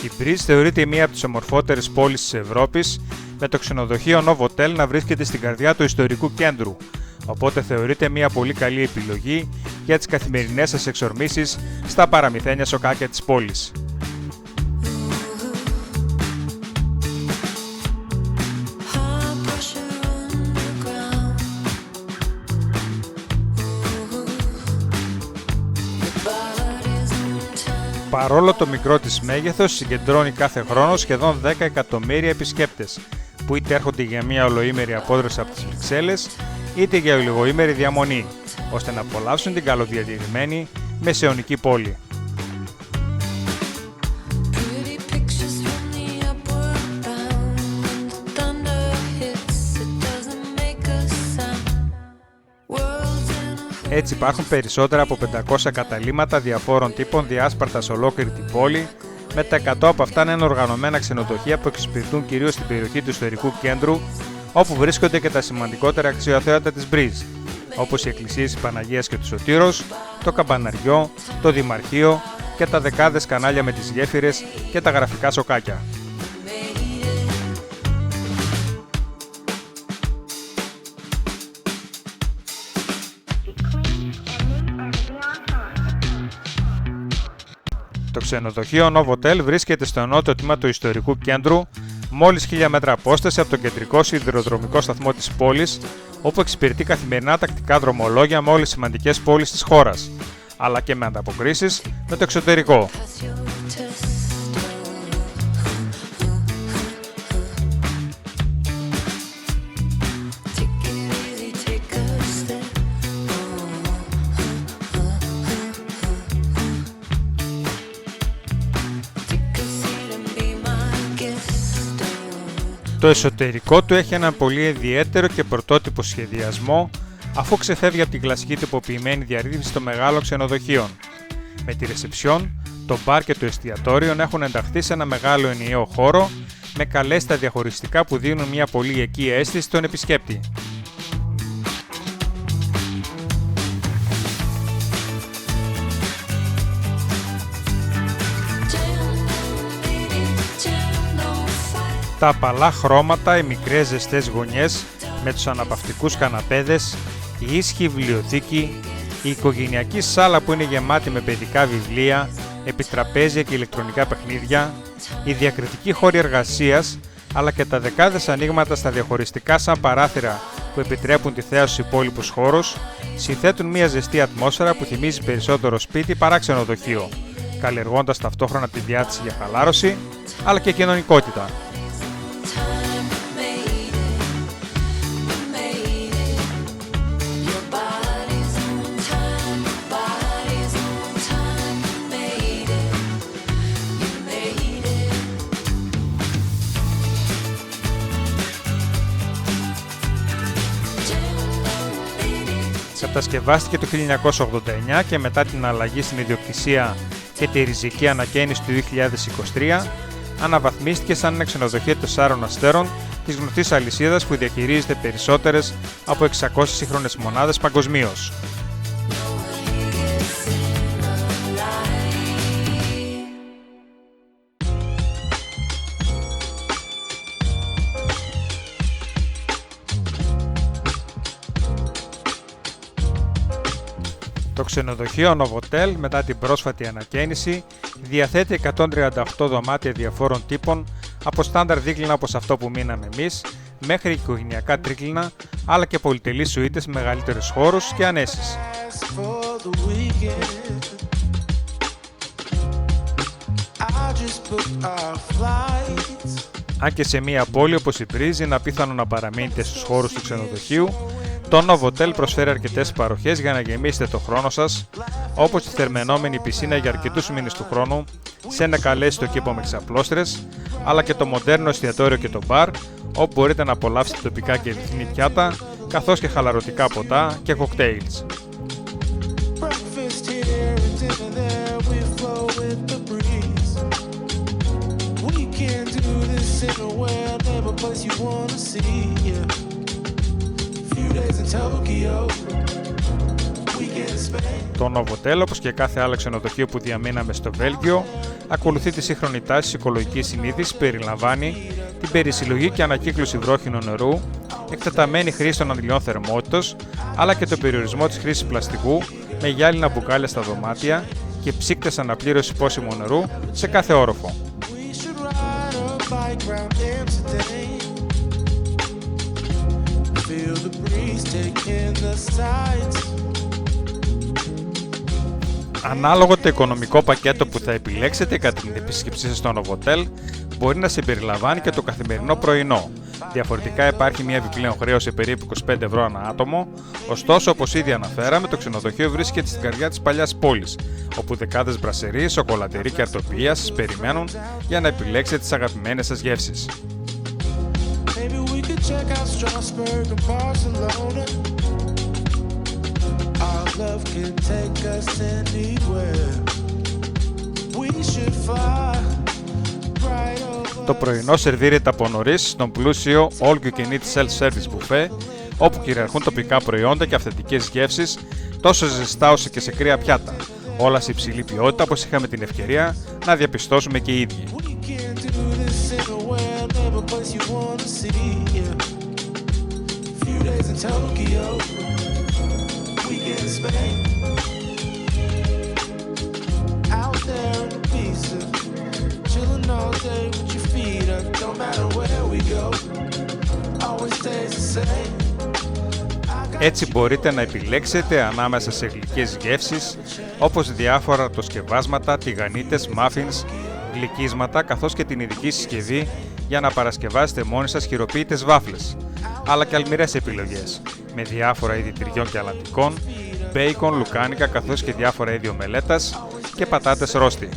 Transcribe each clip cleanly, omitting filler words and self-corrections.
Η Breeze θεωρείται μία από τις ομορφότερες πόλεις της Ευρώπης, με το ξενοδοχείο Novotel να βρίσκεται στην καρδιά του ιστορικού κέντρου, οπότε θεωρείται μία πολύ καλή επιλογή για τις καθημερινές σας εξορμήσεις στα παραμυθένια σοκάκια της πόλης. Παρόλο το μικρό της μέγεθος, συγκεντρώνει κάθε χρόνο σχεδόν 10 εκατομμύρια επισκέπτες, που είτε έρχονται για μια ολοήμερη απόδραση από τις Βρυξέλλες, είτε για ολιγοήμερη διαμονή, ώστε να απολαύσουν την καλοδιατηρημένη μεσαιωνική πόλη. Έτσι υπάρχουν περισσότερα από 500 καταλύματα διαφόρων τύπων διάσπαρτα σε ολόκληρη την πόλη, με τα 100 από αυτά να είναι οργανωμένα ξενοδοχεία που εξυπηρετούν κυρίως στην περιοχή του ιστορικού κέντρου, όπου βρίσκονται και τα σημαντικότερα αξιοθέατα της Breeze, όπως οι εκκλησίες της Παναγίας και του Σωτήρος, το καμπαναριό, το δημαρχείο και τα δεκάδες κανάλια με τις γέφυρες και τα γραφικά σοκάκια. Το ξενοδοχείο Novotel βρίσκεται στο νότιο τμήμα του ιστορικού κέντρου, μόλις 1000 μέτρα απόσταση από τον κεντρικό σιδηροδρομικό σταθμό της πόλης, όπου εξυπηρετεί καθημερινά τακτικά δρομολόγια με όλες τις σημαντικές πόλεις της χώρας, αλλά και με ανταποκρίσεις με το εξωτερικό. Το εσωτερικό του έχει έναν πολύ ιδιαίτερο και πρωτότυπο σχεδιασμό, αφού ξεφεύγει από την κλασική τυποποιημένη διαρρύθμιση των μεγάλων ξενοδοχείων. Με τη ρεσεψιόν, το μπαρ και το εστιατόριο έχουν ενταχθεί σε ένα μεγάλο ενιαίο χώρο, με καλέστα διαχωριστικά που δίνουν μια πολύ οικία αίσθηση στον επισκέπτη. Τα απαλά χρώματα, οι μικρές ζεστές γωνιές με τους αναπαυτικούς καναπέδες, η ήσυχη βιβλιοθήκη, η οικογενειακή σάλα που είναι γεμάτη με παιδικά βιβλία, επιτραπέζια και ηλεκτρονικά παιχνίδια, οι διακριτικοί χώροι εργασίας, αλλά και τα δεκάδες ανοίγματα στα διαχωριστικά σαν παράθυρα που επιτρέπουν τη θέαση στους υπόλοιπους χώρους, συνθέτουν μια ζεστή ατμόσφαιρα που θυμίζει περισσότερο σπίτι παρά ξενοδοχείο, καλλιεργώντας ταυτόχρονα τη διάθεση για χαλάρωση, αλλά και κοινωνικότητα. Κατασκευάστηκε το 1989 και μετά την αλλαγή στην ιδιοκτησία και τη ριζική ανακαίνιση του 2023, αναβαθμίστηκε σαν ένα ξενοδοχείο 4 αστέρων της γνωστής αλυσίδας που διαχειρίζεται περισσότερες από 600 σύγχρονες μονάδες παγκοσμίως. Το ξενοδοχείο Novotel μετά την πρόσφατη ανακαίνιση διαθέτει 138 δωμάτια διαφόρων τύπων, από στάνταρ δίκλινα όπως αυτό που μείναμε εμείς, μέχρι οικογενειακά τρίκλινα, αλλά και πολυτελείς σουίτες με μεγαλύτερους χώρους και ανέσεις. Αν και σε μια πόλη όπως η Breeze είναι απίθανο να παραμείνετε στους χώρους του ξενοδοχείου, το Novotel προσφέρει αρκετές παροχές για να γεμίσετε το χρόνο σας, όπως τη θερμαινόμενη πισίνα για αρκετούς μήνες του χρόνου, σε ένα καλέσθητο κήπο με ξαπλώστρες, αλλά και το μοντέρνο εστιατόριο και το μπαρ, όπου μπορείτε να απολαύσετε τοπικά και διεθνή πιάτα, καθώς και χαλαρωτικά ποτά και κοκτέιλς. Anywhere, never place you wanna see, yeah. Το Novotel, όπως και κάθε άλλο ξενοδοχείο που διαμείναμε στο Βέλγιο, ακολουθεί τη σύγχρονη τάση οικολογικής συνείδησης που περιλαμβάνει την περισυλλογή και ανακύκλωση βρόχινου νερού, εκτεταμένη χρήση των αντιλιών θερμότητας, αλλά και το περιορισμό της χρήσης πλαστικού με γυάλινα μπουκάλια στα δωμάτια και ψύκτες αναπλήρωση πόσιμου νερού σε κάθε όροφο. Ανάλογα το οικονομικό πακέτο που θα επιλέξετε κατά την επίσκεψή σας στο Novotel μπορεί να συμπεριλαμβάνει και το καθημερινό πρωινό. Διαφορετικά υπάρχει μια επιπλέον χρέωση περίπου 25 ευρώ ανά άτομο, ωστόσο όπως ήδη αναφέραμε το ξενοδοχείο βρίσκεται στην καρδιά της παλιάς πόλης, όπου δεκάδες μπρασερίες, σοκολατερί και αρτοπία σας περιμένουν για να επιλέξετε τις αγαπημένες σας γεύσεις. Το πρωινό σερβίρεται από νωρίς στον πλούσιο All You Can Eat Self-Service Buffet, όπου κυριαρχούν τοπικά προϊόντα και αυθεντικές γεύσεις, τόσο ζεστά όσο και σε κρύα πιάτα, όλα σε υψηλή ποιότητα όπως είχαμε την ευκαιρία να διαπιστώσουμε και οι ίδιοι. Έτσι μπορείτε να επιλέξετε ανάμεσα σε γλυκές γεύσεις όπως διάφορα αρτοσκευάσματα, τηγανίτες, muffins, γλυκίσματα καθώς και την ειδική συσκευή για να παρασκευάσετε μόνοι σας χειροποίητες βάφλες, αλλά και αλμυρές επιλογές με διάφορα είδη τυριών και αλατικών, μπέικον, λουκάνικα καθώς και διάφορα είδη ομελέτας και πατάτες ρόστι.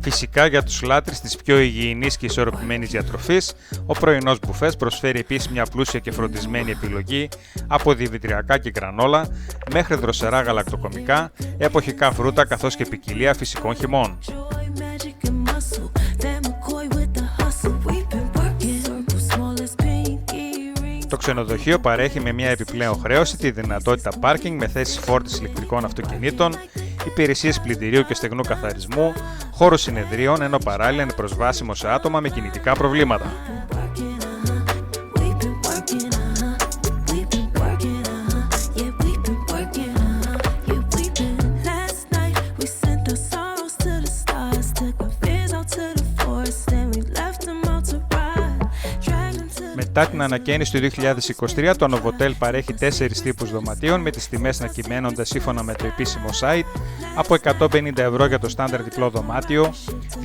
Φυσικά για τους λάτρεις της πιο υγιεινής και ισορροπημένης διατροφής, ο πρωινός μπουφές προσφέρει επίσης μια πλούσια και φροντισμένη επιλογή από δημητριακά και γκρανόλα μέχρι δροσερά γαλακτοκομικά, εποχικά φρούτα καθώς και ποικιλία φυσικών χυμών. Το ξενοδοχείο παρέχει με μια επιπλέον χρέωση τη δυνατότητα πάρκινγκ με θέσεις φόρτισης ηλεκτρικών αυτοκινήτων, υπηρεσίες πλυντηρίου και στεγνού καθαρισμού, χώρους συνεδρίων, ενώ παράλληλα είναι προσβάσιμο σε άτομα με κινητικά προβλήματα. Μετά την ανακαίνιση του 2023, το Novotel παρέχει 4 τύπους δωματίων με τις τιμές να κυμαίνονται σύμφωνα με το επίσημο site από 150 ευρώ για το στάνταρ διπλό δωμάτιο,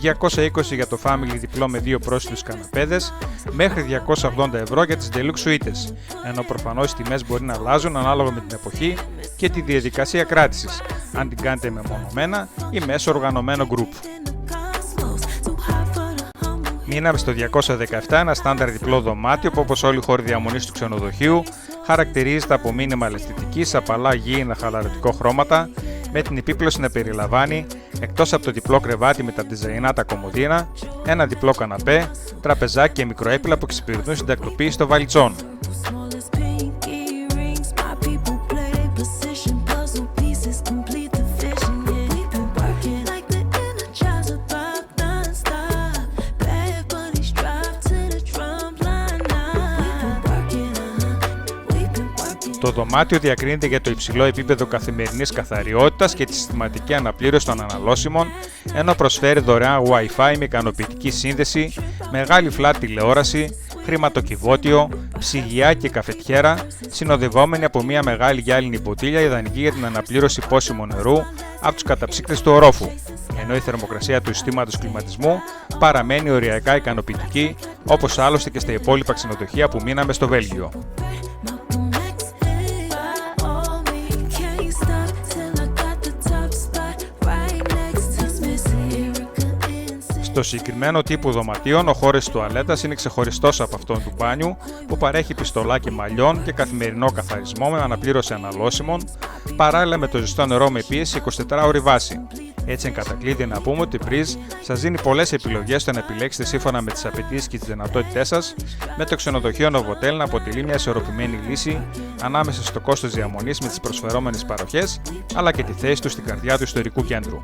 220 για το family διπλό με 2 πρόσθετους καναπέδες, μέχρι 280 ευρώ για τις deluxe suites, ενώ προφανώς οι τιμές μπορεί να αλλάζουν ανάλογα με την εποχή και τη διαδικασία κράτησης, αν την κάνετε μεμονωμένα ή μέσω οργανωμένο group. Μείναμε στο 217, ένα στάνταρ διπλό δωμάτιο που όπως όλοι οι χώροι διαμονής του ξενοδοχείου χαρακτηρίζεται από μίνιμα αισθητική, απαλά γήινα χαλαρωτικό χρώματα, με την επίπλωση να περιλαμβάνει εκτός από το διπλό κρεβάτι με τα ντιζαϊνάτα κομμωδίνα, ένα διπλό καναπέ, τραπεζάκι και μικροέπιλλα που εξυπηρετούν στην τακτοποίηση των βαλιτσών. Το δωμάτιο διακρίνεται για το υψηλό επίπεδο καθημερινής καθαριότητας και τη συστηματική αναπλήρωση των αναλώσιμων, ενώ προσφέρει δωρεάν Wi-Fi με ικανοποιητική σύνδεση, μεγάλη flat τηλεόραση, χρηματοκιβώτιο, ψυγιά και καφετιέρα, συνοδευόμενη από μια μεγάλη γυάλινη μποτίλια ιδανική για την αναπλήρωση πόσιμου νερού από τους καταψύκτες του ορόφου, ενώ η θερμοκρασία του συστήματος κλιματισμού παραμένει οριακά ικανοποιητική, όπως άλλωστε και στα υπόλοιπα ξενοδοχεία που μείναμε στο Βέλγιο. Στο συγκεκριμένο τύπου δωματίων, ο χώρος της τουαλέτας είναι ξεχωριστός από αυτόν του μπάνιου, που παρέχει πιστολάκι μαλλιών και καθημερινό καθαρισμό με αναπλήρωση αναλώσιμων, παράλληλα με το ζεστό νερό με πίεση 24ωρη βάση. Έτσι, εν κατακλείδη, να πούμε ότι η Breeze σας δίνει πολλές επιλογές στο να επιλέξετε σύμφωνα με τις απαιτήσεις και τις δυνατότητές σας, με το ξενοδοχείο Novotel να αποτελεί μια ισορροπημένη λύση ανάμεσα στο κόστος διαμονής με τις προσφερόμενες παροχές, αλλά και τη θέση του στην καρδιά του ιστορικού κέντρου.